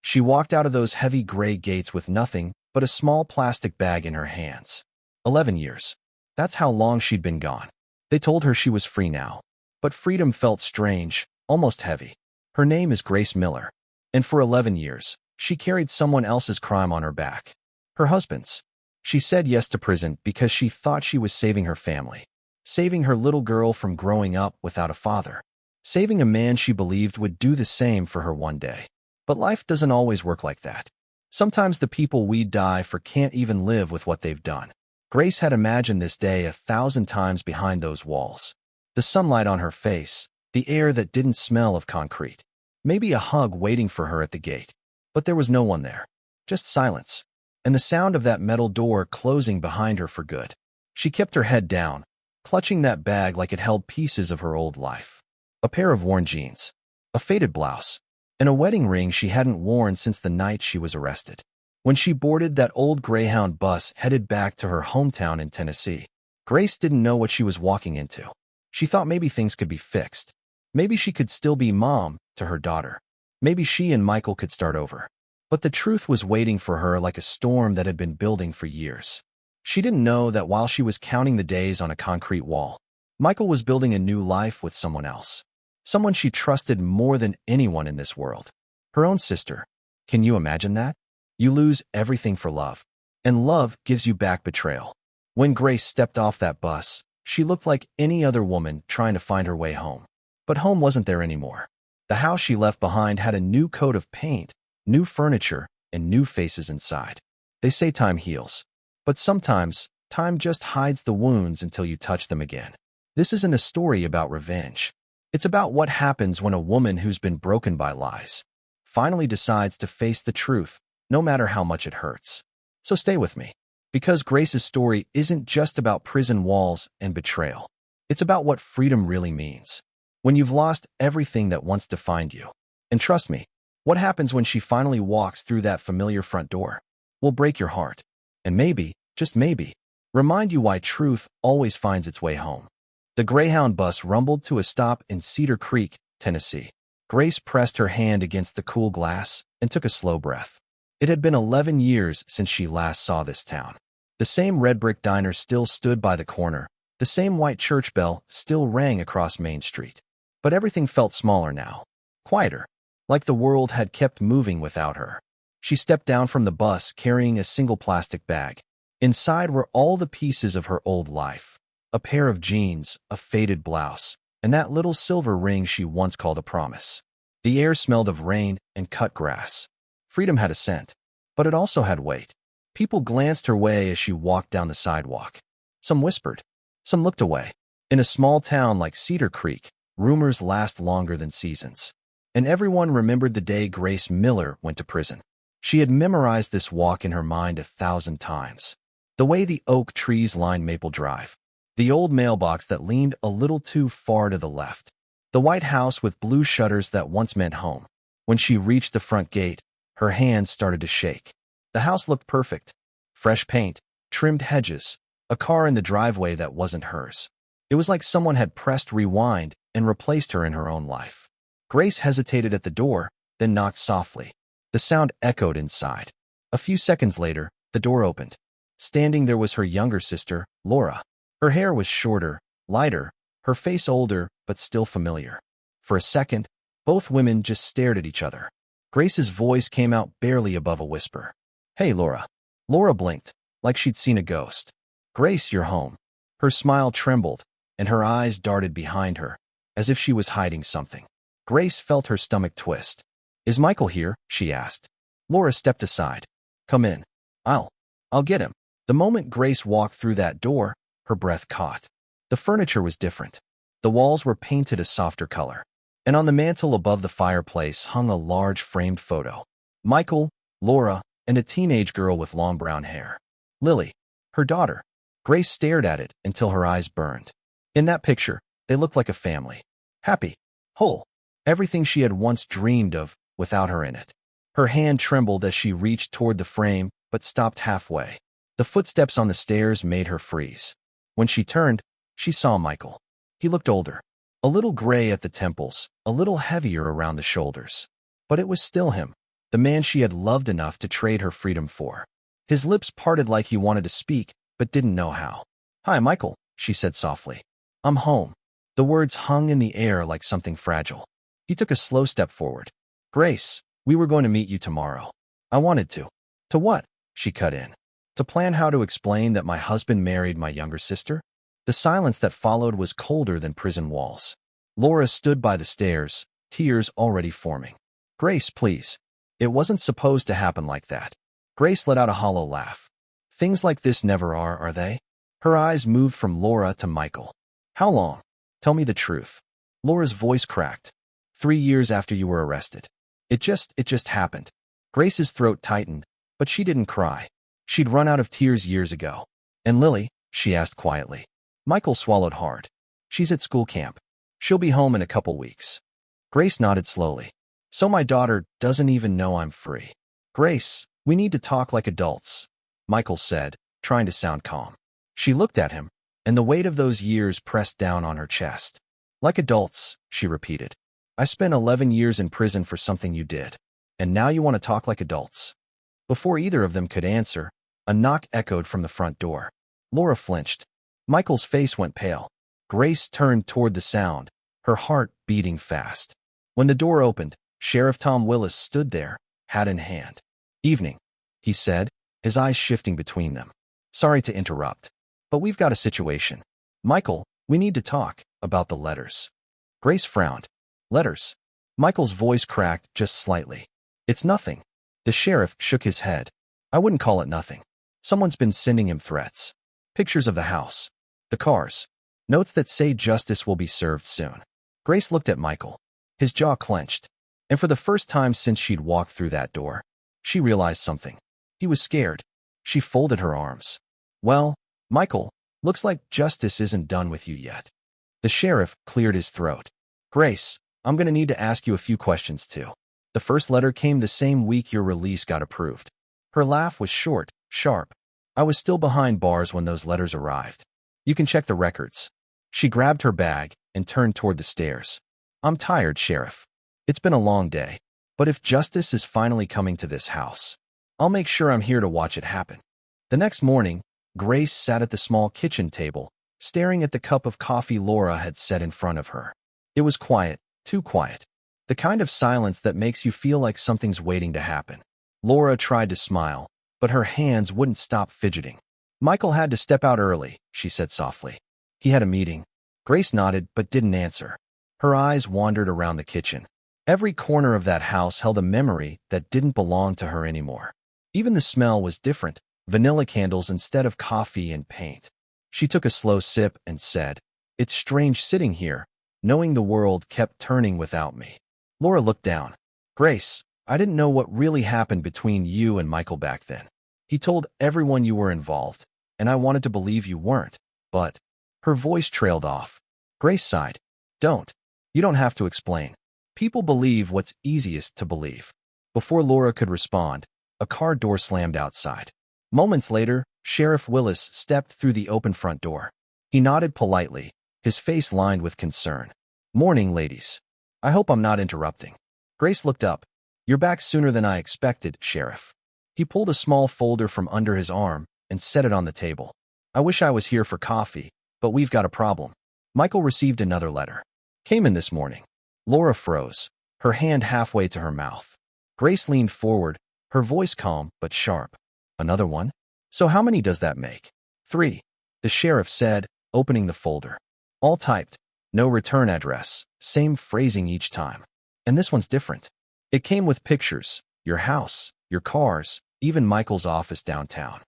She walked out of those heavy gray gates with nothing but a small plastic bag in her hands. 11 years. That's how long she'd been gone. They told her she was free now. But freedom felt strange, almost heavy. Her name is Grace Miller. And for 11 years, she carried someone else's crime on her back. Her husband's. She said yes to prison because she thought she was saving her family. Saving her little girl from growing up without a father. Saving a man she believed would do the same for her one day. But life doesn't always work like that. Sometimes the people we die for can't even live with what they've done. Grace had imagined this day 1,000 times behind those walls. The sunlight on her face, the air that didn't smell of concrete. Maybe a hug waiting for her at the gate. But there was no one there. Just silence. And the sound of that metal door closing behind her for good. She kept her head down, clutching that bag like it held pieces of her old life. A pair of worn jeans, a faded blouse, and a wedding ring she hadn't worn since the night she was arrested. When she boarded that old Greyhound bus headed back to her hometown in Tennessee, Grace didn't know what she was walking into. She thought maybe things could be fixed. Maybe she could still be mom to her daughter. Maybe she and Michael could start over. But the truth was waiting for her like a storm that had been building for years. She didn't know that while she was counting the days on a concrete wall, Michael was building a new life with someone else. Someone she trusted more than anyone in this world. Her own sister. Can you imagine that? You lose everything for love. And love gives you back betrayal. When Grace stepped off that bus, she looked like any other woman trying to find her way home. But home wasn't there anymore. The house she left behind had a new coat of paint, new furniture, and new faces inside. They say time heals. But sometimes, time just hides the wounds until you touch them again. This isn't a story about revenge. It's about what happens when a woman who's been broken by lies finally decides to face the truth, no matter how much it hurts. So stay with me. Because Grace's story isn't just about prison walls and betrayal. It's about what freedom really means. When you've lost everything that once defined you. And trust me, what happens when she finally walks through that familiar front door will break your heart. And maybe, just maybe, remind you why truth always finds its way home. The Greyhound bus rumbled to a stop in Cedar Creek, Tennessee. Grace pressed her hand against the cool glass and took a slow breath. It had been 11 years since she last saw this town. The same red brick diner still stood by the corner. The same white church bell still rang across Main Street. But everything felt smaller now. Quieter. Like the world had kept moving without her. She stepped down from the bus carrying a single plastic bag. Inside were all the pieces of her old life. A pair of jeans, a faded blouse, and that little silver ring she once called a promise. The air smelled of rain and cut grass. Freedom had a scent, but it also had weight. People glanced her way as she walked down the sidewalk. Some whispered. Some looked away. In a small town like Cedar Creek, rumors last longer than seasons. And everyone remembered the day Grace Miller went to prison. She had memorized this walk in her mind 1,000 times. The way the oak trees lined Maple Drive. The old mailbox that leaned a little too far to the left. The white house with blue shutters that once meant home. When she reached the front gate, her hands started to shake. The house looked perfect. Fresh paint, trimmed hedges, a car in the driveway that wasn't hers. It was like someone had pressed rewind and replaced her in her own life. Grace hesitated at the door, then knocked softly. The sound echoed inside. A few seconds later, the door opened. Standing there was her younger sister, Laura. Her hair was shorter, lighter, her face older, but still familiar. For a second, both women just stared at each other. Grace's voice came out barely above a whisper. "Hey, Laura." Laura blinked, like she'd seen a ghost. "Grace, you're home." Her smile trembled, and her eyes darted behind her, as if she was hiding something. Grace felt her stomach twist. "Is Michael here?" she asked. Laura stepped aside. "Come in. I'll get him." The moment Grace walked through that door, her breath caught. The furniture was different. The walls were painted a softer color. And on the mantel above the fireplace hung a large framed photo. Michael, Laura, and a teenage girl with long brown hair. Lily, her daughter. Grace stared at it until her eyes burned. In that picture, they looked like a family. Happy. Whole. Everything she had once dreamed of, without her in it. Her hand trembled as she reached toward the frame, but stopped halfway. The footsteps on the stairs made her freeze. When she turned, she saw Michael. He looked older. A little gray at the temples, a little heavier around the shoulders. But it was still him. the man she had loved enough to trade her freedom for. His lips parted like he wanted to speak, but didn't know how. "Hi, Michael," she said softly. "I'm home." The words hung in the air like something fragile. He took a slow step forward. "Grace, we were going to meet you tomorrow. I wanted to." "To what?" she cut in. "To plan how to explain that my husband married my younger sister?" The silence that followed was colder than prison walls. Laura stood by the stairs, tears already forming. "Grace, please. It wasn't supposed to happen like that." Grace let out a hollow laugh. "Things like this never are they?" Her eyes moved from Laura to Michael. "How long? Tell me the truth." Laura's voice cracked. 3 years after you were arrested. It just happened." Grace's throat tightened, but she didn't cry. She'd run out of tears years ago. "And Lily?" she asked quietly. Michael swallowed hard. "She's at school camp. She'll be home in a couple weeks." Grace nodded slowly. "So my daughter doesn't even know I'm free." "Grace, we need to talk like adults," Michael said, trying to sound calm. She looked at him, and the weight of those years pressed down on her chest. "Like adults," she repeated. "I spent 11 years in prison for something you did. And now you want to talk like adults?" Before either of them could answer, a knock echoed from the front door. Laura flinched. Michael's face went pale. Grace turned toward the sound, her heart beating fast. When the door opened, Sheriff Tom Willis stood there, hat in hand. "Evening," he said, his eyes shifting between them. "Sorry to interrupt, but we've got a situation. Michael, we need to talk about the letters." Grace frowned. "Letters?" Michael's voice cracked just slightly. "It's nothing." The sheriff shook his head. "I wouldn't call it nothing. Someone's been sending him threats. Pictures of the house. The cars. Notes that say justice will be served soon." Grace looked at Michael. His jaw clenched. And for the first time since she'd walked through that door, she realized something. He was scared. She folded her arms. "Well, Michael, looks like justice isn't done with you yet." The sheriff cleared his throat. "Grace, I'm going to need to ask you a few questions too. The first letter came the same week your release got approved." Her laugh was short, sharp. "I was still behind bars when those letters arrived. You can check the records." She grabbed her bag and turned toward the stairs. "I'm tired, Sheriff. It's been a long day. But if justice is finally coming to this house, I'll make sure I'm here to watch it happen." The next morning, Grace sat at the small kitchen table, staring at the cup of coffee Laura had set in front of her. It was quiet, too quiet. The kind of silence that makes you feel like something's waiting to happen. Laura tried to smile, but her hands wouldn't stop fidgeting. "Michael had to step out early," she said softly. "He had a meeting." Grace nodded but didn't answer. Her eyes wandered around the kitchen. Every corner of that house held a memory that didn't belong to her anymore. Even the smell was different, vanilla candles instead of coffee and paint. She took a slow sip and said, "It's strange sitting here, knowing the world kept turning without me." Laura looked down. "Grace, I didn't know what really happened between you and Michael back then. He told everyone you were involved, and I wanted to believe you weren't, but—" Her voice trailed off. Grace sighed. You don't have to explain. People believe what's easiest to believe." Before Laura could respond, a car door slammed outside. Moments later, Sheriff Willis stepped through the open front door. He nodded politely, his face lined with concern. "Morning, ladies. I hope I'm not interrupting." Grace looked up. "You're back sooner than I expected, Sheriff." He pulled a small folder from under his arm and set it on the table. "I wish I was here for coffee, but we've got a problem." Michael received another letter. "Came in this morning." Laura froze, her hand halfway to her mouth. Grace leaned forward, her voice calm but sharp. "Another one? So how many does that make?" "3, the sheriff said, opening the folder. "All typed. No return address, same phrasing each time. And this one's different. It came with pictures, your house, your cars, even Michael's office downtown."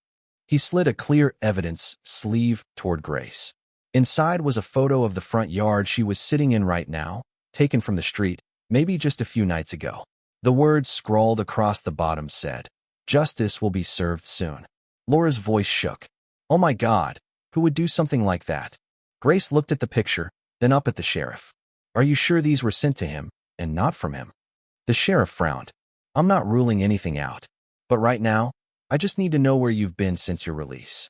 He slid a clear evidence sleeve toward Grace. Inside was a photo of the front yard she was sitting in right now, taken from the street, maybe just a few nights ago. The words scrawled across the bottom said, "Justice will be served soon." Laura's voice shook. "Oh my God, who would do something like that?" Grace looked at the picture, then up at the sheriff. "Are you sure these were sent to him, and not from him?" The sheriff frowned. "I'm not ruling anything out. But right now, I just need to know where you've been since your release."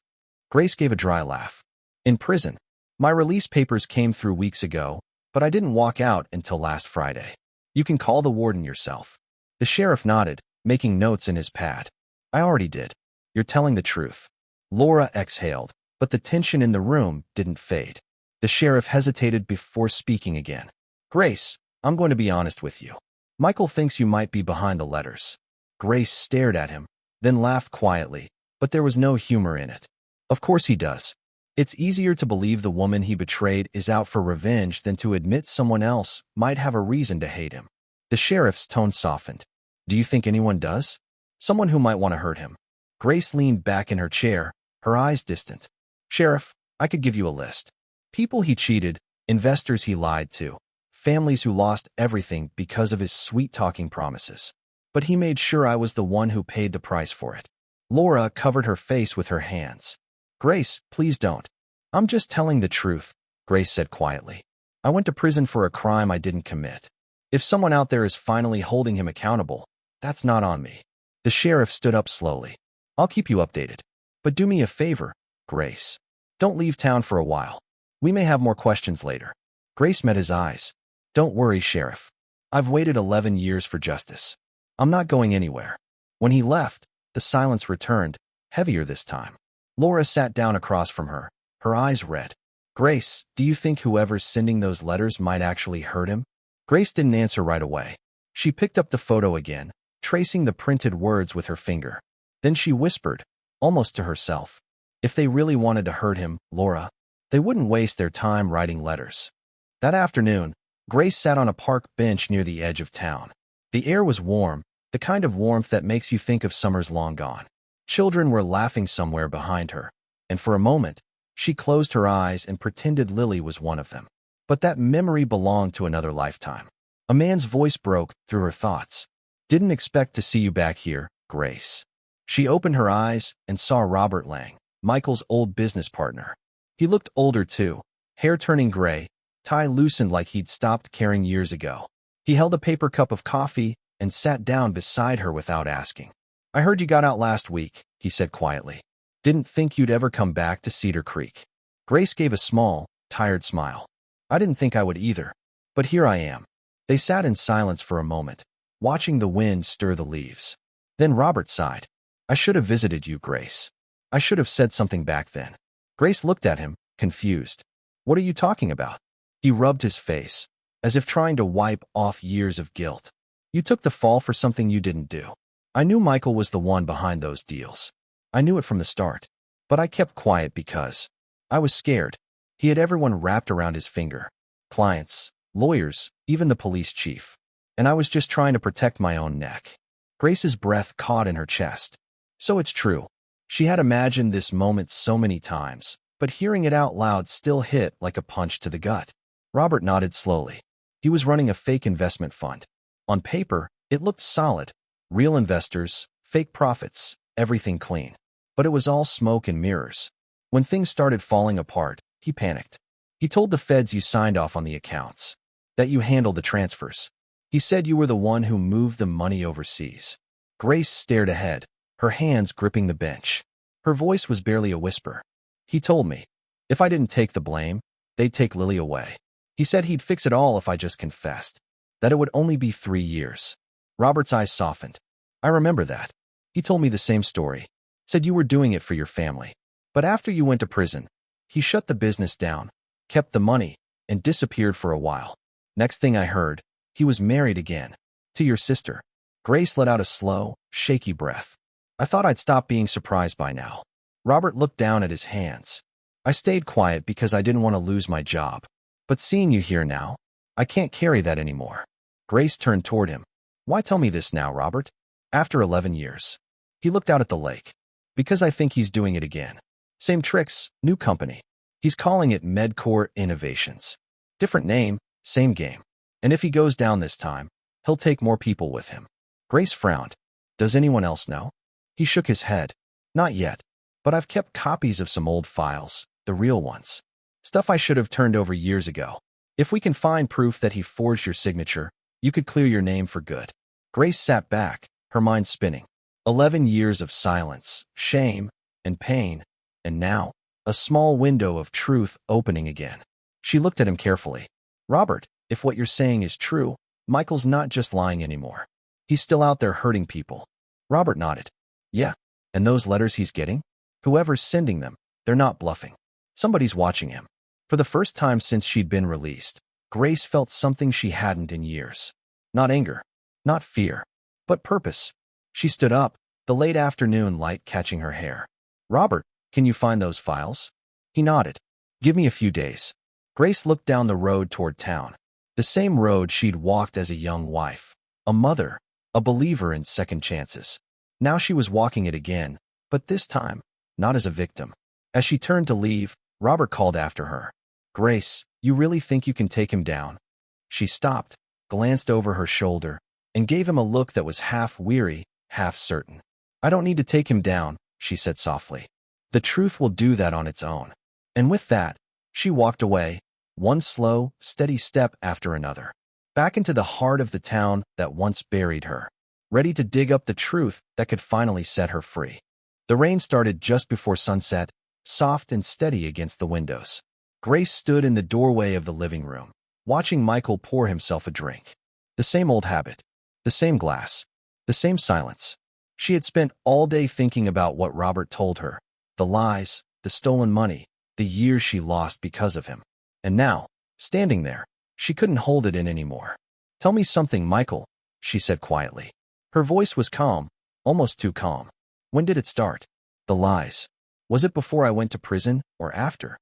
Grace gave a dry laugh. "In prison. My release papers came through weeks ago, but I didn't walk out until last Friday. You can call the warden yourself." The sheriff nodded, making notes in his pad. I already did. You're telling the truth. Laura exhaled, but the tension in the room didn't fade. The sheriff hesitated before speaking again. Grace, I'm going to be honest with you. Michael thinks you might be behind the letters. Grace stared at him, then laughed quietly, but there was no humor in it. Of course he does. It's easier to believe the woman he betrayed is out for revenge than to admit someone else might have a reason to hate him. The sheriff's tone softened. Do you think anyone does? Someone who might want to hurt him. Grace leaned back in her chair, her eyes distant. Sheriff, I could give you a list. People he cheated, investors he lied to, families who lost everything because of his sweet-talking promises. But he made sure I was the one who paid the price for it. Laura covered her face with her hands. Grace, please don't. I'm just telling the truth, Grace said quietly. I went to prison for a crime I didn't commit. If someone out there is finally holding him accountable, that's not on me. The sheriff stood up slowly. I'll keep you updated. But do me a favor, Grace. Don't leave town for a while. We may have more questions later. Grace met his eyes. Don't worry, Sheriff. I've waited 11 years for justice. I'm not going anywhere. When he left, the silence returned, heavier this time. Laura sat down across from her, her eyes red. Grace, do you think whoever's sending those letters might actually hurt him? Grace didn't answer right away. She picked up the photo again, tracing the printed words with her finger. Then she whispered, almost to herself, if they really wanted to hurt him, Laura, they wouldn't waste their time writing letters. That afternoon, Grace sat on a park bench near the edge of town. The air was warm, the kind of warmth that makes you think of summers long gone. Children were laughing somewhere behind her, and for a moment, she closed her eyes and pretended Lily was one of them. But that memory belonged to another lifetime. A man's voice broke through her thoughts. Didn't expect to see you back here, Grace. She opened her eyes and saw Robert Lang, Michael's old business partner. He looked older too, hair turning gray, tie loosened like he'd stopped caring years ago. He held a paper cup of coffee and sat down beside her without asking. I heard you got out last week, he said quietly. Didn't think you'd ever come back to Cedar Creek. Grace gave a small, tired smile. I didn't think I would either, but here I am. They sat in silence for a moment, watching the wind stir the leaves. Then Robert sighed. I should have visited you, Grace. I should have said something back then. Grace looked at him, confused. What are you talking about? He rubbed his face, as if trying to wipe off years of guilt. You took the fall for something you didn't do. I knew Michael was the one behind those deals. I knew it from the start. But I kept quiet because I was scared. He had everyone wrapped around his finger. Clients, lawyers, even the police chief. And I was just trying to protect my own neck. Grace's breath caught in her chest. So it's true. She had imagined this moment so many times, but hearing it out loud still hit like a punch to the gut. Robert nodded slowly. He was running a fake investment fund. On paper, it looked solid. Real investors, fake profits, everything clean. But it was all smoke and mirrors. When things started falling apart, he panicked. He told the feds you signed off on the accounts, that you handled the transfers. He said you were the one who moved the money overseas. Grace stared ahead, her hands gripping the bench. Her voice was barely a whisper. He told me, if I didn't take the blame, they'd take Lily away. He said he'd fix it all if I just confessed, that it would only be 3 years. Robert's eyes softened. I remember that. He told me the same story, said you were doing it for your family. But after you went to prison, he shut the business down, kept the money, and disappeared for a while. Next thing I heard, he was married again, to your sister. Grace let out a slow, shaky breath. I thought I'd stop being surprised by now. Robert looked down at his hands. I stayed quiet because I didn't want to lose my job. But seeing you here now, I can't carry that anymore. Grace turned toward him. Why tell me this now, Robert? After 11 years. He looked out at the lake. Because I think he's doing it again. Same tricks, new company. He's calling it Medcore Innovations. Different name, same game. And if he goes down this time, he'll take more people with him. Grace frowned. Does anyone else know? He shook his head. Not yet. But I've kept copies of some old files, the real ones. Stuff I should have turned over years ago. If we can find proof that he forged your signature, you could clear your name for good. Grace sat back, her mind spinning. 11 years of silence, shame, and pain, and now, a small window of truth opening again. She looked at him carefully. Robert, if what you're saying is true, Michael's not just lying anymore. He's still out there hurting people. Robert nodded. Yeah. And those letters he's getting? Whoever's sending them, they're not bluffing. Somebody's watching him. For the first time since she'd been released, Grace felt something she hadn't in years. Not anger, not fear, but purpose. She stood up, the late afternoon light catching her hair. Robert, can you find those files? He nodded. Give me a few days. Grace looked down the road toward town. The same road she'd walked as a young wife. A mother, a believer in second chances. Now she was walking it again, but this time, not as a victim. As she turned to leave, Robert called after her. Grace, you really think you can take him down? She stopped, glanced over her shoulder, and gave him a look that was half weary, half certain. I don't need to take him down, she said softly. The truth will do that on its own. And with that, she walked away, one slow, steady step after another, back into the heart of the town that once buried her, ready to dig up the truth that could finally set her free. The rain started just before sunset, soft and steady against the windows. Grace stood in the doorway of the living room, watching Michael pour himself a drink. The same old habit, the same glass, the same silence. She had spent all day thinking about what Robert told her, the lies, the stolen money, the years she lost because of him. And now, standing there, she couldn't hold it in anymore. Tell me something, Michael, she said quietly. Her voice was calm, almost too calm. When did it start? The lies. Was it before I went to prison or after?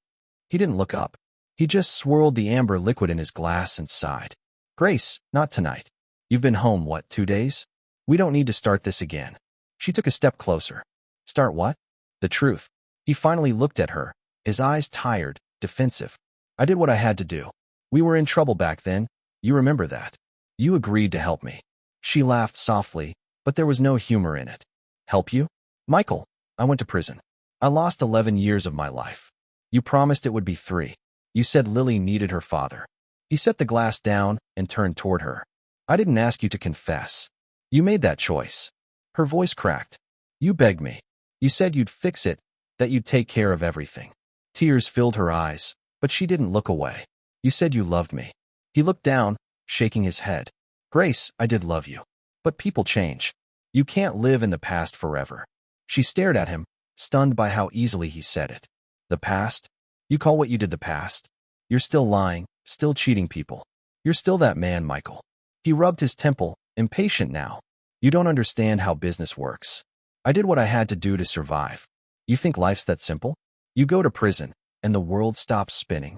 He didn't look up. He just swirled the amber liquid in his glass and sighed. Grace, not tonight. You've been home, what, 2 days? We don't need to start this again. She took a step closer. Start what? The truth. He finally looked at her, his eyes tired, defensive. I did what I had to do. We were in trouble back then. You remember that. You agreed to help me. She laughed softly, but there was no humor in it. Help you? Michael, I went to prison. I lost 11 years of my life. You promised it would be 3. You said Lily needed her father. He set the glass down and turned toward her. I didn't ask you to confess. You made that choice. Her voice cracked. You begged me. You said you'd fix it, that you'd take care of everything. Tears filled her eyes, but she didn't look away. You said you loved me. He looked down, shaking his head. Grace, I did love you. But people change. You can't live in the past forever. She stared at him, stunned by how easily he said it. The past? You call what you did the past? You're still lying, still cheating people. You're still that man, Michael. He rubbed his temple, impatient now. You don't understand how business works. I did what I had to do to survive. You think life's that simple? You go to prison, and the world stops spinning.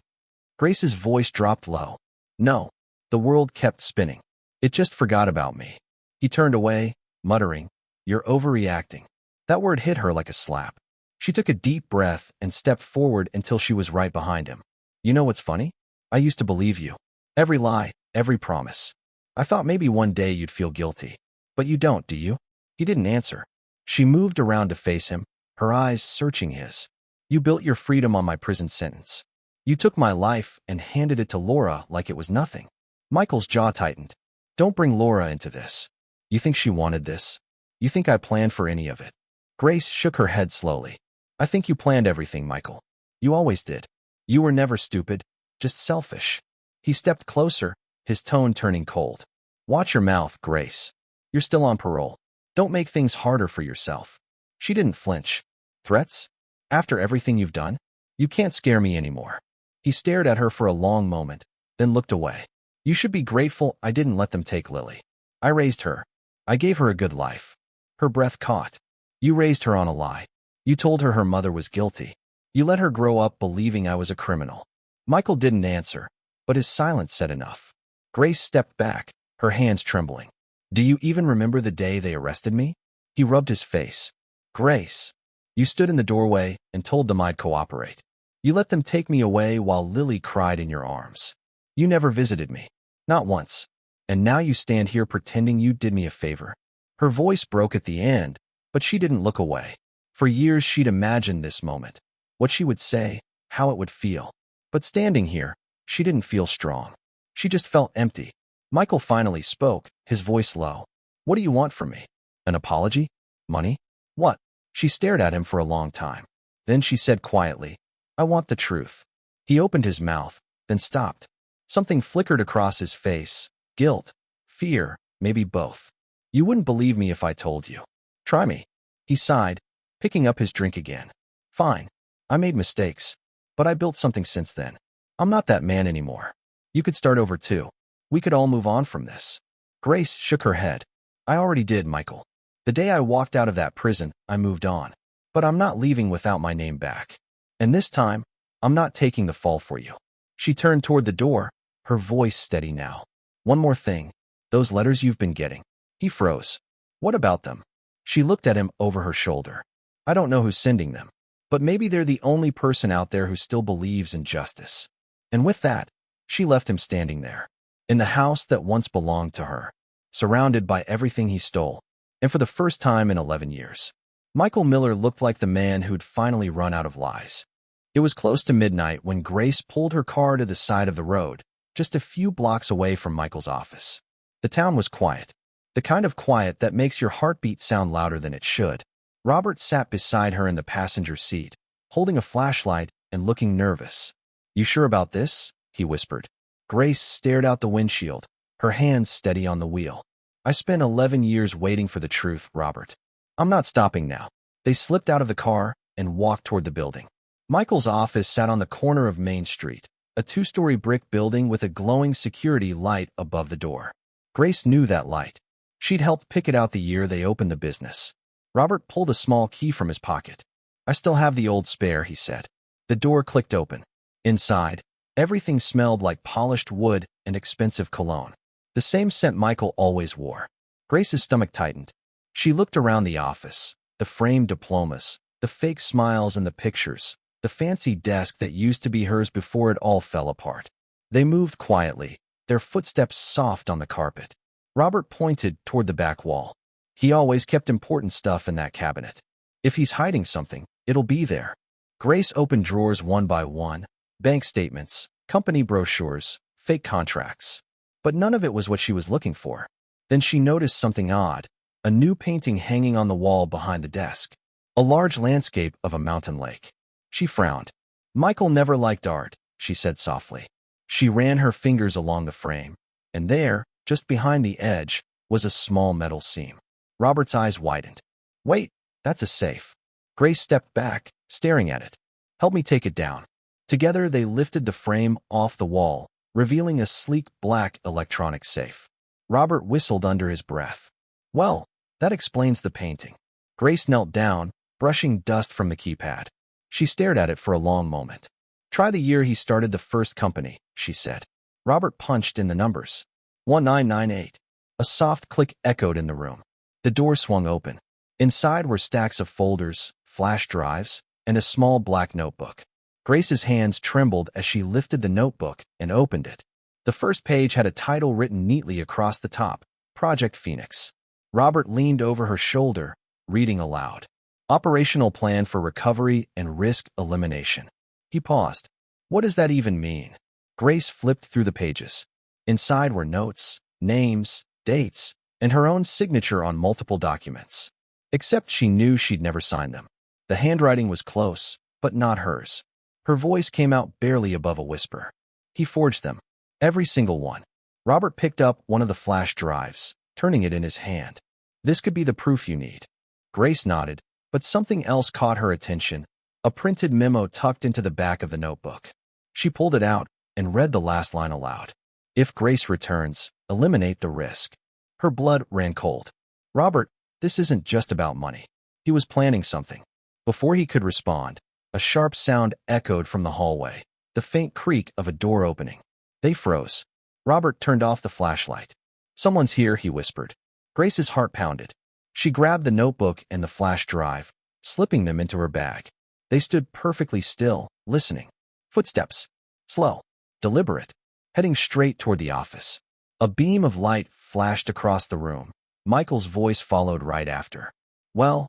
Grace's voice dropped low. No, the world kept spinning. It just forgot about me. He turned away, muttering, You're overreacting. That word hit her like a slap. She took a deep breath and stepped forward until she was right behind him. You know what's funny? I used to believe you. Every lie, every promise. I thought maybe one day you'd feel guilty. But you don't, do you? He didn't answer. She moved around to face him, her eyes searching his. You built your freedom on my prison sentence. You took my life and handed it to Laura like it was nothing. Michael's jaw tightened. Don't bring Laura into this. You think she wanted this? You think I planned for any of it? Grace shook her head slowly. I think you planned everything, Michael. You always did. You were never stupid, just selfish. He stepped closer, his tone turning cold. Watch your mouth, Grace. You're still on parole. Don't make things harder for yourself. She didn't flinch. Threats? After everything you've done? You can't scare me anymore. He stared at her for a long moment, then looked away. You should be grateful I didn't let them take Lily. I raised her. I gave her a good life. Her breath caught. You raised her on a lie. You told her her mother was guilty. You let her grow up believing I was a criminal. Michael didn't answer, but his silence said enough. Grace stepped back, her hands trembling. Do you even remember the day they arrested me? He rubbed his face. Grace, you stood in the doorway and told them I'd cooperate. You let them take me away while Lily cried in your arms. You never visited me. Not once. And now you stand here pretending you did me a favor. Her voice broke at the end, but she didn't look away. For years she'd imagined this moment. What she would say, how it would feel. But standing here, she didn't feel strong. She just felt empty. Michael finally spoke, his voice low. What do you want from me? An apology? Money? What? She stared at him for a long time. Then she said quietly, I want the truth. He opened his mouth, then stopped. Something flickered across his face. Guilt, fear, maybe both. You wouldn't believe me if I told you. Try me. He sighed, picking up his drink again. Fine. I made mistakes, but I built something since then. I'm not that man anymore. You could start over too. We could all move on from this. Grace shook her head. I already did, Michael. The day I walked out of that prison, I moved on. But I'm not leaving without my name back. And this time, I'm not taking the fall for you. She turned toward the door, her voice steady now. One more thing. Those letters you've been getting. He froze. What about them? She looked at him over her shoulder. I don't know who's sending them, but maybe they're the only person out there who still believes in justice. And with that, she left him standing there, in the house that once belonged to her, surrounded by everything he stole, and for the first time in 11 years. Michael Miller looked like the man who'd finally run out of lies. It was close to midnight when Grace pulled her car to the side of the road, just a few blocks away from Michael's office. The town was quiet, the kind of quiet that makes your heartbeat sound louder than it should. Robert sat beside her in the passenger seat, holding a flashlight and looking nervous. You sure about this? He whispered. Grace stared out the windshield, her hands steady on the wheel. I spent 11 years waiting for the truth, Robert. I'm not stopping now. They slipped out of the car and walked toward the building. Michael's office sat on the corner of Main Street, a two-story brick building with a glowing security light above the door. Grace knew that light. She'd helped pick it out the year they opened the business. Robert pulled a small key from his pocket. I still have the old spare, he said. The door clicked open. Inside, everything smelled like polished wood and expensive cologne, the same scent Michael always wore. Grace's stomach tightened. She looked around the office, the framed diplomas, the fake smiles and the pictures, the fancy desk that used to be hers before it all fell apart. They moved quietly, their footsteps soft on the carpet. Robert pointed toward the back wall. He always kept important stuff in that cabinet. If he's hiding something, it'll be there. Grace opened drawers one by one, bank statements, company brochures, fake contracts. But none of it was what she was looking for. Then she noticed something odd, a new painting hanging on the wall behind the desk, a large landscape of a mountain lake. She frowned. Michael never liked art, she said softly. She ran her fingers along the frame, and there, just behind the edge, was a small metal seam. Robert's eyes widened. Wait, that's a safe. Grace stepped back, staring at it. Help me take it down. Together they lifted the frame off the wall, revealing a sleek black electronic safe. Robert whistled under his breath. Well, that explains the painting. Grace knelt down, brushing dust from the keypad. She stared at it for a long moment. Try the year he started the first company, she said. Robert punched in the numbers. 1998. A soft click echoed in the room. The door swung open. Inside were stacks of folders, flash drives, and a small black notebook. Grace's hands trembled as she lifted the notebook and opened it. The first page had a title written neatly across the top, Project Phoenix. Robert leaned over her shoulder, reading aloud. Operational Plan for Recovery and Risk Elimination. He paused. What does that even mean? Grace flipped through the pages. Inside were notes, names, dates, and her own signature on multiple documents. Except she knew she'd never signed them. The handwriting was close, but not hers. Her voice came out barely above a whisper. He forged them. Every single one. Robert picked up one of the flash drives, turning it in his hand. This could be the proof you need. Grace nodded, but something else caught her attention, a printed memo tucked into the back of the notebook. She pulled it out and read the last line aloud. If Grace returns, eliminate the risk. Her blood ran cold. Robert, this isn't just about money. He was planning something. Before he could respond, a sharp sound echoed from the hallway, the faint creak of a door opening. They froze. Robert turned off the flashlight. Someone's here, he whispered. Grace's heart pounded. She grabbed the notebook and the flash drive, slipping them into her bag. They stood perfectly still, listening. Footsteps. Slow. Deliberate. Heading straight toward the office. A beam of light flashed across the room. Michael's voice followed right after. Well,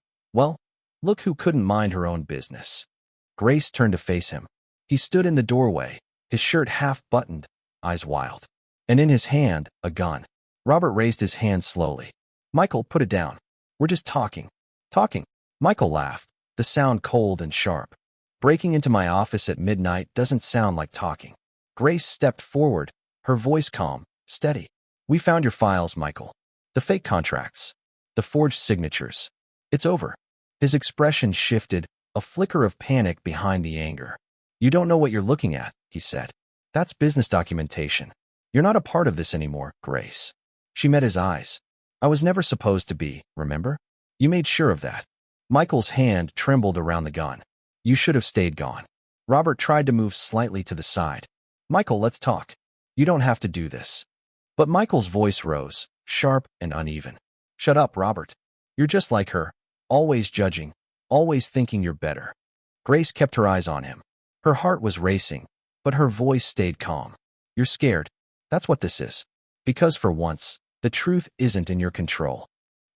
look who couldn't mind her own business. Grace turned to face him. He stood in the doorway, his shirt half buttoned, eyes wild. And in his hand, a gun. Robert raised his hand slowly. Michael, put it down. We're just talking. Talking. Michael laughed, the sound cold and sharp. Breaking into my office at midnight doesn't sound like talking. Grace stepped forward, her voice calm, steady. We found your files, Michael. The fake contracts. The forged signatures. It's over. His expression shifted, a flicker of panic behind the anger. You don't know what you're looking at, he said. That's business documentation. You're not a part of this anymore, Grace. She met his eyes. I was never supposed to be, remember? You made sure of that. Michael's hand trembled around the gun. You should have stayed gone. Robert tried to move slightly to the side. Michael, let's talk. You don't have to do this. But Michael's voice rose, sharp and uneven. Shut up, Robert. You're just like her, always judging, always thinking you're better. Grace kept her eyes on him. Her heart was racing, but her voice stayed calm. You're scared. That's what this is. Because for once, the truth isn't in your control.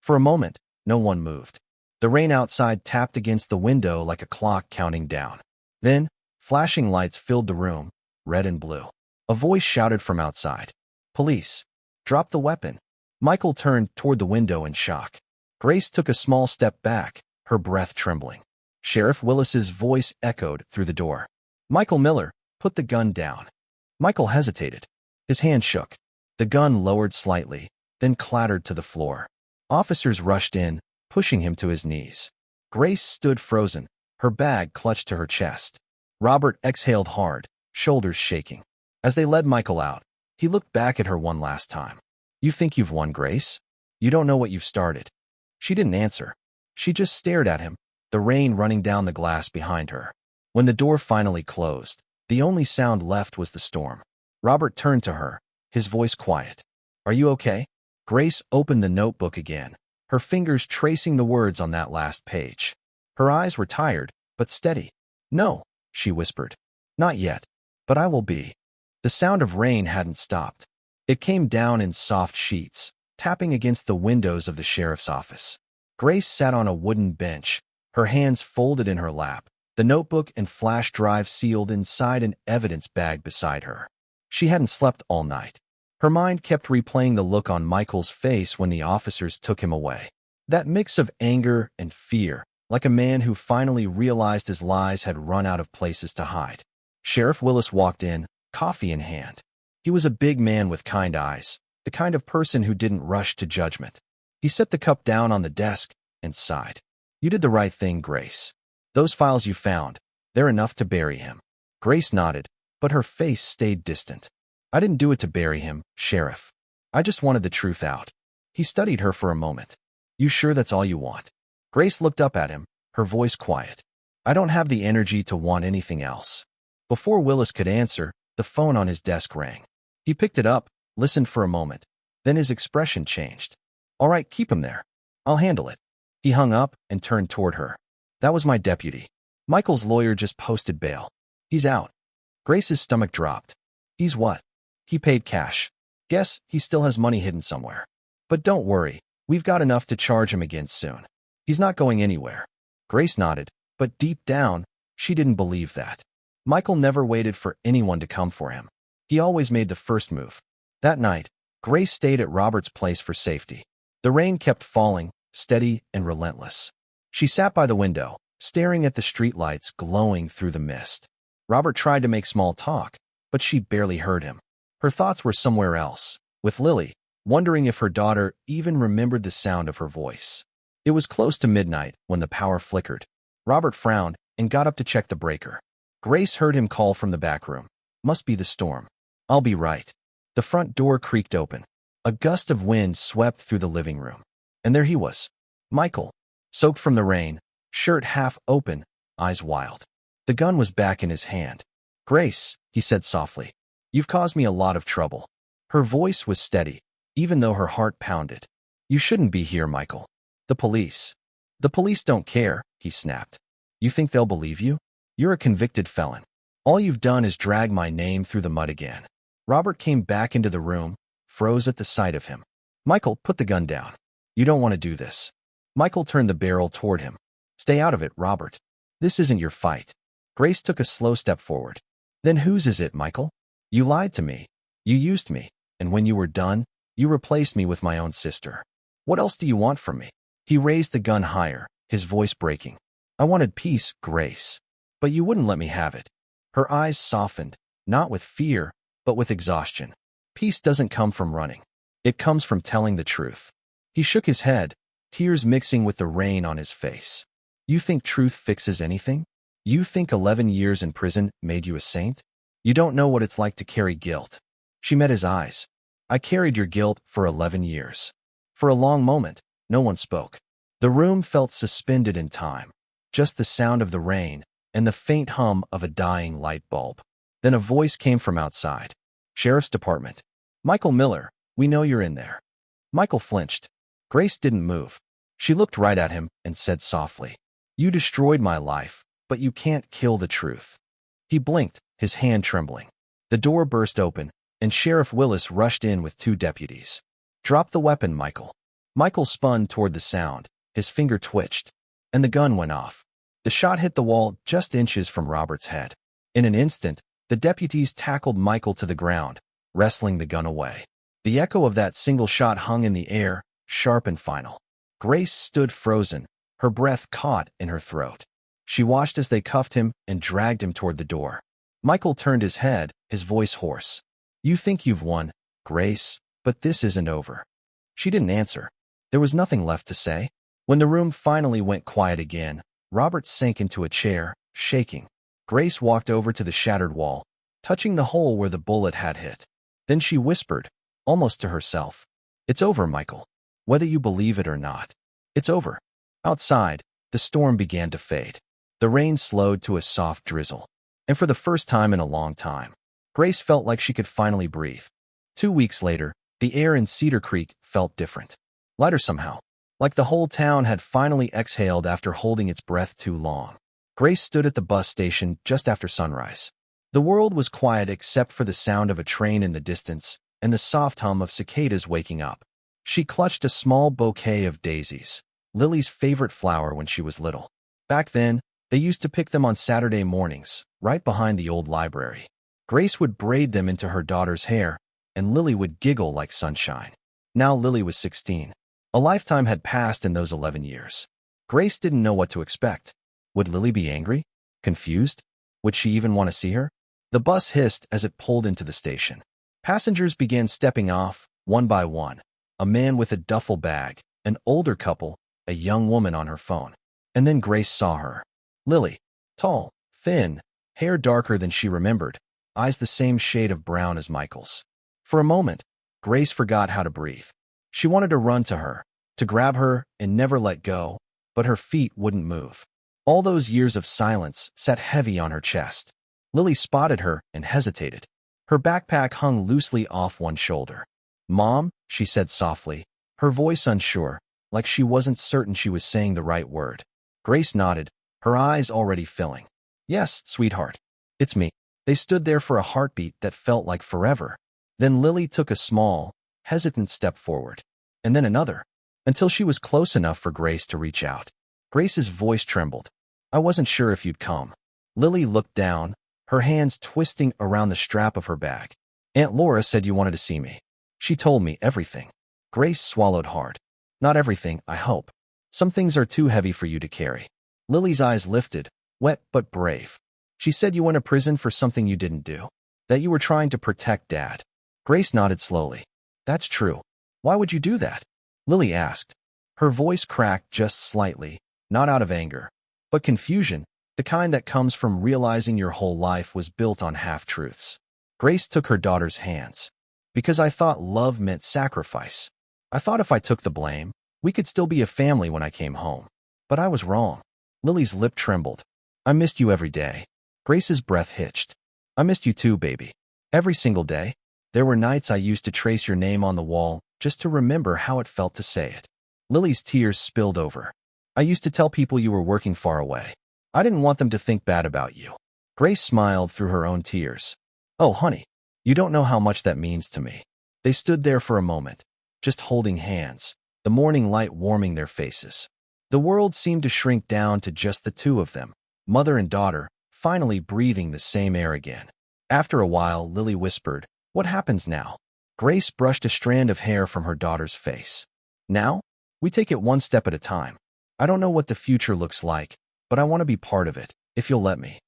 For a moment, no one moved. The rain outside tapped against the window like a clock counting down. Then, flashing lights filled the room, red and blue. A voice shouted from outside. Police. Drop the weapon. Michael turned toward the window in shock. Grace took a small step back, her breath trembling. Sheriff Willis's voice echoed through the door. Michael Miller, put the gun down. Michael hesitated. His hand shook. The gun lowered slightly, then clattered to the floor. Officers rushed in, pushing him to his knees. Grace stood frozen, her bag clutched to her chest. Robert exhaled hard, shoulders shaking. As they led Michael out, he looked back at her one last time. You think you've won, Grace? You don't know what you've started. She didn't answer. She just stared at him, the rain running down the glass behind her. When the door finally closed, the only sound left was the storm. Robert turned to her, his voice quiet. Are you okay? Grace opened the notebook again, her fingers tracing the words on that last page. Her eyes were tired, but steady. No, she whispered. Not yet, but I will be. The sound of rain hadn't stopped. It came down in soft sheets, tapping against the windows of the sheriff's office. Grace sat on a wooden bench, her hands folded in her lap, the notebook and flash drive sealed inside an evidence bag beside her. She hadn't slept all night. Her mind kept replaying the look on Michael's face when the officers took him away. That mix of anger and fear, like a man who finally realized his lies had run out of places to hide. Sheriff Willis walked in, coffee in hand. He was a big man with kind eyes, the kind of person who didn't rush to judgment. He set the cup down on the desk and sighed. You did the right thing, Grace. Those files you found, they're enough to bury him. Grace nodded, but her face stayed distant. I didn't do it to bury him, Sheriff. I just wanted the truth out. He studied her for a moment. You sure that's all you want? Grace looked up at him, her voice quiet. I don't have the energy to want anything else. Before Willis could answer, the phone on his desk rang. He picked it up, listened for a moment. Then his expression changed. All right, keep him there. I'll handle it. He hung up and turned toward her. That was my deputy. Michael's lawyer just posted bail. He's out. Grace's stomach dropped. He's what? He paid cash. Guess he still has money hidden somewhere. But don't worry, we've got enough to charge him again soon. He's not going anywhere. Grace nodded, but deep down, she didn't believe that. Michael never waited for anyone to come for him. He always made the first move. That night, Grace stayed at Robert's place for safety. The rain kept falling, steady and relentless. She sat by the window, staring at the streetlights glowing through the mist. Robert tried to make small talk, but she barely heard him. Her thoughts were somewhere else, with Lily, wondering if her daughter even remembered the sound of her voice. It was close to midnight when the power flickered. Robert frowned and got up to check the breaker. Grace heard him call from the back room. Must be the storm. I'll be right. The front door creaked open. A gust of wind swept through the living room. And there he was. Michael, soaked from the rain, shirt half open, eyes wild. The gun was back in his hand. Grace, he said softly, you've caused me a lot of trouble. Her voice was steady, even though her heart pounded. You shouldn't be here, Michael. The police. The police don't care, he snapped. You think they'll believe you? You're a convicted felon. All you've done is drag my name through the mud again. Robert came back into the room, froze at the sight of him. Michael, put the gun down. You don't want to do this. Michael turned the barrel toward him. Stay out of it, Robert. This isn't your fight. Grace took a slow step forward. Then whose is it, Michael? You lied to me. You used me, and when you were done, you replaced me with my own sister. What else do you want from me? He raised the gun higher, his voice breaking. I wanted peace, Grace. But you wouldn't let me have it. Her eyes softened, not with fear, but with exhaustion. Peace doesn't come from running. It comes from telling the truth. He shook his head, tears mixing with the rain on his face. You think truth fixes anything? You think 11 years in prison made you a saint? You don't know what it's like to carry guilt. She met his eyes. I carried your guilt for 11 years. For a long moment, no one spoke. The room felt suspended in time, just the sound of the rain and the faint hum of a dying light bulb. Then a voice came from outside. Sheriff's Department. Michael Miller, we know you're in there. Michael flinched. Grace didn't move. She looked right at him and said softly, "You destroyed my life, but you can't kill the truth." He blinked, his hand trembling. The door burst open, and Sheriff Willis rushed in with 2 deputies. "Drop the weapon, Michael." Michael spun toward the sound. His finger twitched, and the gun went off. The shot hit the wall just inches from Robert's head. In an instant, the deputies tackled Michael to the ground, wrestling the gun away. The echo of that single shot hung in the air, sharp and final. Grace stood frozen, her breath caught in her throat. She watched as they cuffed him and dragged him toward the door. Michael turned his head, his voice hoarse. "You think you've won, Grace, but this isn't over." She didn't answer. There was nothing left to say. When the room finally went quiet again, Robert sank into a chair, shaking. Grace walked over to the shattered wall, touching the hole where the bullet had hit. Then she whispered, almost to herself, "It's over, Michael. Whether you believe it or not, it's over." Outside, the storm began to fade. The rain slowed to a soft drizzle. And for the first time in a long time, Grace felt like she could finally breathe. 2 weeks later, the air in Cedar Creek felt different. Lighter somehow. Like the whole town had finally exhaled after holding its breath too long. Grace stood at the bus station just after sunrise. The world was quiet except for the sound of a train in the distance and the soft hum of cicadas waking up. She clutched a small bouquet of daisies, Lily's favorite flower when she was little. Back then, they used to pick them on Saturday mornings, right behind the old library. Grace would braid them into her daughter's hair, and Lily would giggle like sunshine. Now Lily was 16. A lifetime had passed in those 11 years. Grace didn't know what to expect. Would Lily be angry? Confused? Would she even want to see her? The bus hissed as it pulled into the station. Passengers began stepping off, one by one. A man with a duffel bag, an older couple, a young woman on her phone. And then Grace saw her. Lily. Tall, thin, hair darker than she remembered, eyes the same shade of brown as Michael's. For a moment, Grace forgot how to breathe. She wanted to run to her, to grab her and never let go, but her feet wouldn't move. All those years of silence sat heavy on her chest. Lily spotted her and hesitated. Her backpack hung loosely off one shoulder. "Mom," she said softly, her voice unsure, like she wasn't certain she was saying the right word. Grace nodded, her eyes already filling. "Yes, sweetheart. It's me." They stood there for a heartbeat that felt like forever. Then Lily took a small, hesitant step forward, and then another, until she was close enough for Grace to reach out. Grace's voice trembled. "I wasn't sure if you'd come." Lily looked down, her hands twisting around the strap of her bag. "Aunt Laura said you wanted to see me. She told me everything." Grace swallowed hard. "Not everything, I hope. Some things are too heavy for you to carry." Lily's eyes lifted, wet but brave. "She said you went to prison for something you didn't do. That you were trying to protect Dad." Grace nodded slowly. "That's true. Why would you do that?" Lily asked. Her voice cracked just slightly, not out of anger, but confusion, the kind that comes from realizing your whole life was built on half-truths. Grace took her daughter's hands. "Because I thought love meant sacrifice. I thought if I took the blame, we could still be a family when I came home. But I was wrong." Lily's lip trembled. "I missed you every day." Grace's breath hitched. "I missed you too, baby. Every single day. There were nights I used to trace your name on the wall just to remember how it felt to say it." Lily's tears spilled over. "I used to tell people you were working far away. I didn't want them to think bad about you." Grace smiled through her own tears. "Oh, honey, you don't know how much that means to me." They stood there for a moment, just holding hands, the morning light warming their faces. The world seemed to shrink down to just the two of them, mother and daughter, finally breathing the same air again. After a while, Lily whispered, "What happens now?" Grace brushed a strand of hair from her daughter's face. "Now? We take it one step at a time. I don't know what the future looks like, but I want to be part of it, if you'll let me."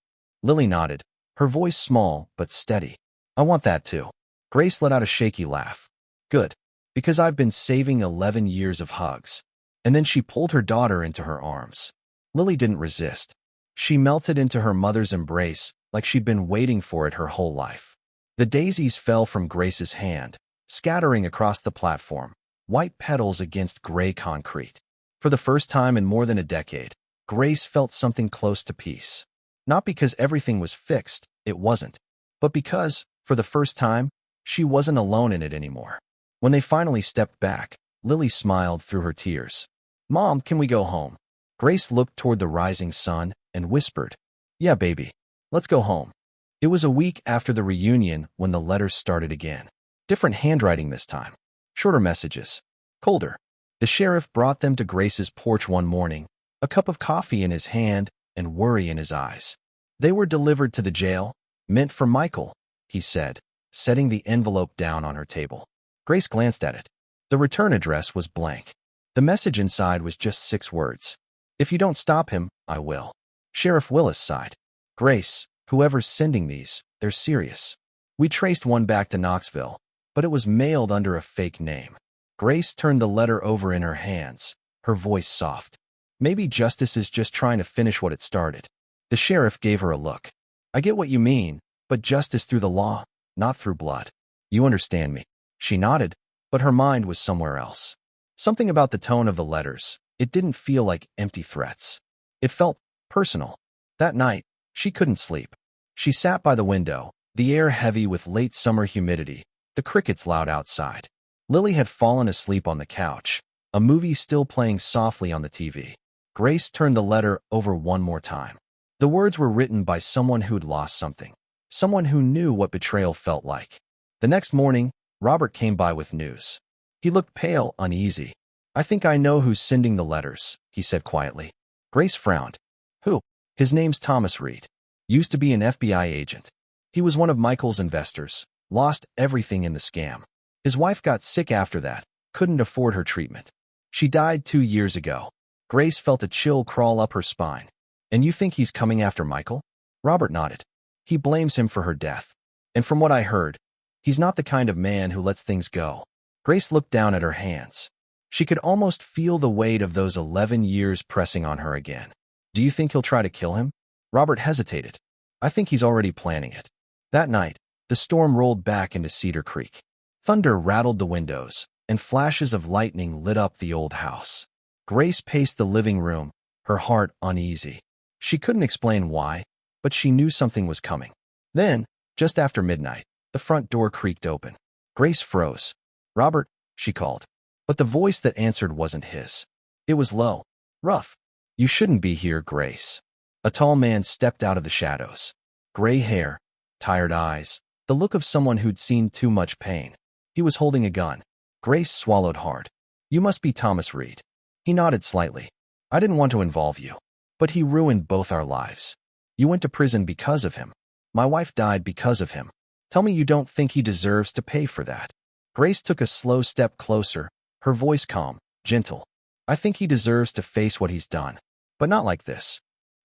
Lily nodded, her voice small but steady. "I want that too." Grace let out a shaky laugh. "Good, because I've been saving 11 years of hugs. and then she pulled her daughter into her arms. Lily didn't resist. She melted into her mother's embrace like she'd been waiting for it her whole life. The daisies fell from Grace's hand, scattering across the platform, white petals against gray concrete. For the first time in more than a decade, Grace felt something close to peace. Not because everything was fixed, it wasn't, but because, for the first time, she wasn't alone in it anymore. When they finally stepped back, Lily smiled through her tears. "Mom, can we go home?" Grace looked toward the rising sun and whispered, "Yeah, baby, let's go home." It was a week after the reunion when the letters started again. Different handwriting this time. Shorter messages. Colder. The sheriff brought them to Grace's porch one morning, a cup of coffee in his hand and worry in his eyes. They were delivered to the jail, meant for Michael, he said, setting the envelope down on her table. Grace glanced at it. The return address was blank. The message inside was just 6 words. "If you don't stop him, I will." Sheriff Willis sighed. "Grace, whoever's sending these, they're serious. We traced one back to Knoxville, but it was mailed under a fake name." Grace turned the letter over in her hands, her voice soft. "Maybe justice is just trying to finish what it started." The sheriff gave her a look. "I get what you mean, but justice through the law, not through blood. You understand me?" She nodded, but her mind was somewhere else. Something about the tone of the letters. It didn't feel like empty threats. It felt personal. That night, she couldn't sleep. She sat by the window, the air heavy with late summer humidity, the crickets loud outside. Lily had fallen asleep on the couch, a movie still playing softly on the TV. Grace turned the letter over one more time. The words were written by someone who'd lost something, someone who knew what betrayal felt like. The next morning, Robert came by with news. He looked pale, uneasy. "I think I know who's sending the letters," he said quietly. Grace frowned. "Who?" "His name's Thomas Reed. Used to be an FBI agent. He was one of Michael's investors, lost everything in the scam. His wife got sick after that, couldn't afford her treatment. She died 2 years ago." Grace felt a chill crawl up her spine. "And you think he's coming after Michael?" Robert nodded. "He blames him for her death. And from what I heard, he's not the kind of man who lets things go." Grace looked down at her hands. She could almost feel the weight of those 11 years pressing on her again. "Do you think he'll try to kill him?" Robert hesitated. "I think he's already planning it." That night, the storm rolled back into Cedar Creek. Thunder rattled the windows, and flashes of lightning lit up the old house. Grace paced the living room, her heart uneasy. She couldn't explain why, but she knew something was coming. Then, just after midnight, the front door creaked open. Grace froze. "Robert," she called. But the voice that answered wasn't his. It was low, rough. "You shouldn't be here, Grace." A tall man stepped out of the shadows. Gray hair, tired eyes, the look of someone who'd seen too much pain. He was holding a gun. Grace swallowed hard. "You must be Thomas Reed." He nodded slightly. "I didn't want to involve you, but he ruined both our lives. You went to prison because of him. My wife died because of him. Tell me you don't think he deserves to pay for that." Grace took a slow step closer, her voice calm, gentle. "I think he deserves to face what he's done, but not like this."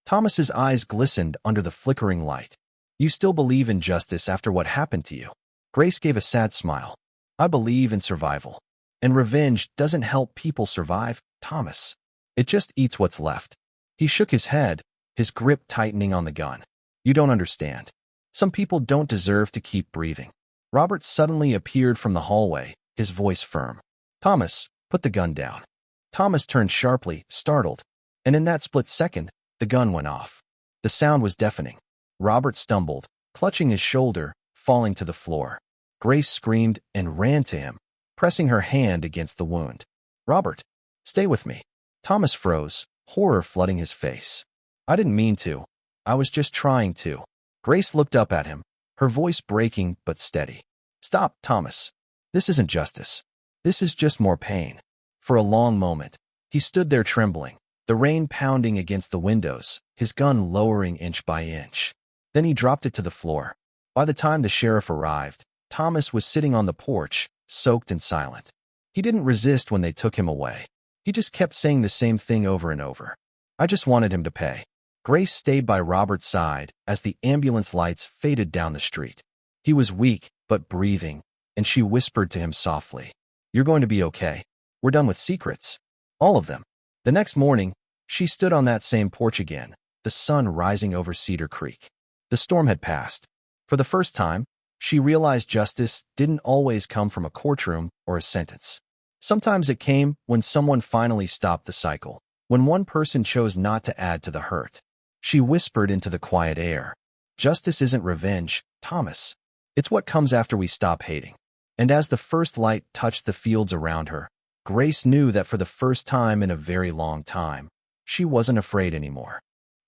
Thomas's eyes glistened under the flickering light. "You still believe in justice after what happened to you?" Grace gave a sad smile. "I believe in survival. And revenge doesn't help people survive, Thomas. It just eats what's left." He shook his head, his grip tightening on the gun. "You don't understand. Some people don't deserve to keep breathing." Robert suddenly appeared from the hallway, his voice firm. "Thomas, put the gun down." Thomas turned sharply, startled, and in that split second, the gun went off. The sound was deafening. Robert stumbled, clutching his shoulder, falling to the floor. Grace screamed and ran to him, pressing her hand against the wound. "Robert, stay with me." Thomas froze, horror flooding his face. "I didn't mean to. I was just trying to." Grace looked up at him, her voice breaking but steady. "Stop, Thomas. This isn't justice. This is just more pain." For a long moment, he stood there trembling, the rain pounding against the windows, his gun lowering inch by inch. Then he dropped it to the floor. By the time the sheriff arrived, Thomas was sitting on the porch, soaked and silent. He didn't resist when they took him away. He just kept saying the same thing over and over. "I just wanted him to pay." Grace stayed by Robert's side as the ambulance lights faded down the street. He was weak, but breathing, and she whispered to him softly, "You're going to be okay. We're done with secrets. All of them." The next morning, she stood on that same porch again, the sun rising over Cedar Creek. The storm had passed. For the first time, she realized justice didn't always come from a courtroom or a sentence. Sometimes it came when someone finally stopped the cycle, when one person chose not to add to the hurt. She whispered into the quiet air, "Justice isn't revenge, Thomas. It's what comes after we stop hating." And as the first light touched the fields around her, Grace knew that for the first time in a very long time, she wasn't afraid anymore.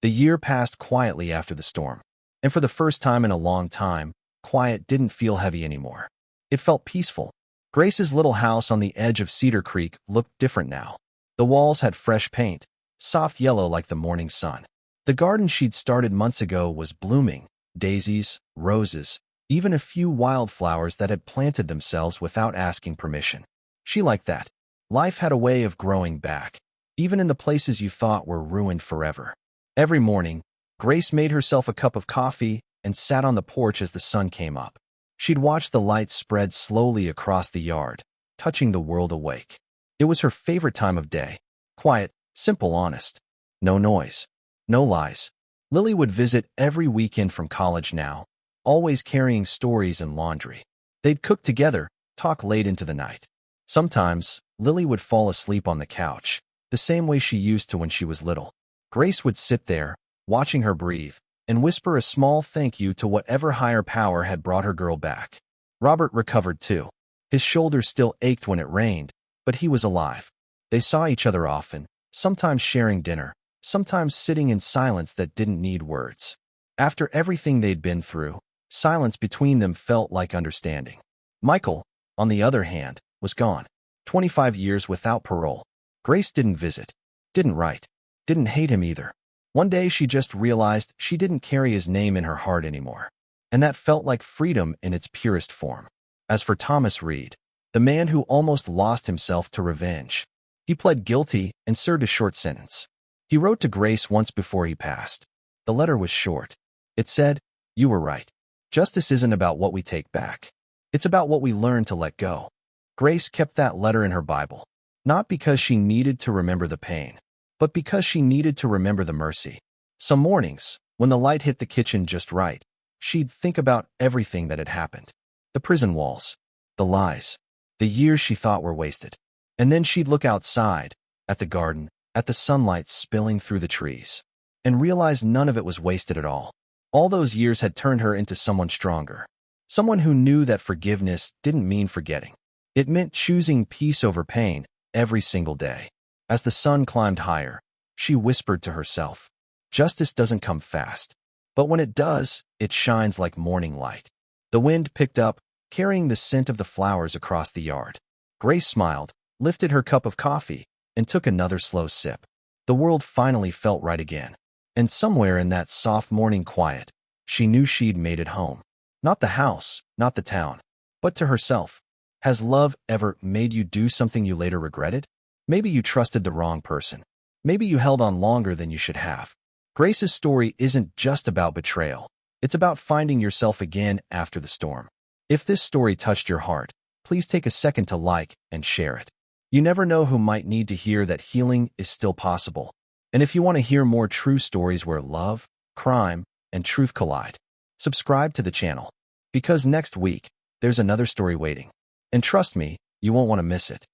The year passed quietly after the storm, and for the first time in a long time, quiet didn't feel heavy anymore. It felt peaceful. Grace's little house on the edge of Cedar Creek looked different now. The walls had fresh paint, soft yellow like the morning sun. The garden she'd started months ago was blooming, daisies, roses, even a few wildflowers that had planted themselves without asking permission. She liked that. Life had a way of growing back, even in the places you thought were ruined forever. Every morning, Grace made herself a cup of coffee and sat on the porch as the sun came up. She'd watch the light spread slowly across the yard, touching the world awake. It was her favorite time of day. Quiet, simple, honest. No noise. No lies. Lily would visit every weekend from college now, always carrying stories and laundry. They'd cook together, talk late into the night. Sometimes, Lily would fall asleep on the couch, the same way she used to when she was little. Grace would sit there, watching her breathe, and whisper a small thank you to whatever higher power had brought her girl back. Robert recovered too. His shoulders still ached when it rained, but he was alive. They saw each other often, sometimes sharing dinner, sometimes sitting in silence that didn't need words. After everything they'd been through, silence between them felt like understanding. Michael, on the other hand, was gone. 25 years without parole. Grace didn't visit, didn't write, didn't hate him either. One day she just realized she didn't carry his name in her heart anymore. And that felt like freedom in its purest form. As for Thomas Reed, the man who almost lost himself to revenge, he pled guilty and served a short sentence. He wrote to Grace once before he passed. The letter was short. It said, "You were right. Justice isn't about what we take back. It's about what we learn to let go." Grace kept that letter in her Bible, not because she needed to remember the pain, but because she needed to remember the mercy. Some mornings, when the light hit the kitchen just right, she'd think about everything that had happened. The prison walls, the lies, the years she thought were wasted. And then she'd look outside, at the garden, at the sunlight spilling through the trees, and realize none of it was wasted at all. All those years had turned her into someone stronger, someone who knew that forgiveness didn't mean forgetting. It meant choosing peace over pain every single day. As the sun climbed higher, she whispered to herself, "Justice doesn't come fast, but when it does, it shines like morning light." The wind picked up, carrying the scent of the flowers across the yard. Grace smiled, lifted her cup of coffee, and took another slow sip. The world finally felt right again. And somewhere in that soft morning quiet, she knew she'd made it home. Not the house, not the town, but to herself. Has love ever made you do something you later regretted? Maybe you trusted the wrong person. Maybe you held on longer than you should have. Grace's story isn't just about betrayal. It's about finding yourself again after the storm. If this story touched your heart, please take a second to like and share it. You never know who might need to hear that healing is still possible. And if you want to hear more true stories where love, crime, and truth collide, subscribe to the channel. Because next week, there's another story waiting. And trust me, you won't want to miss it.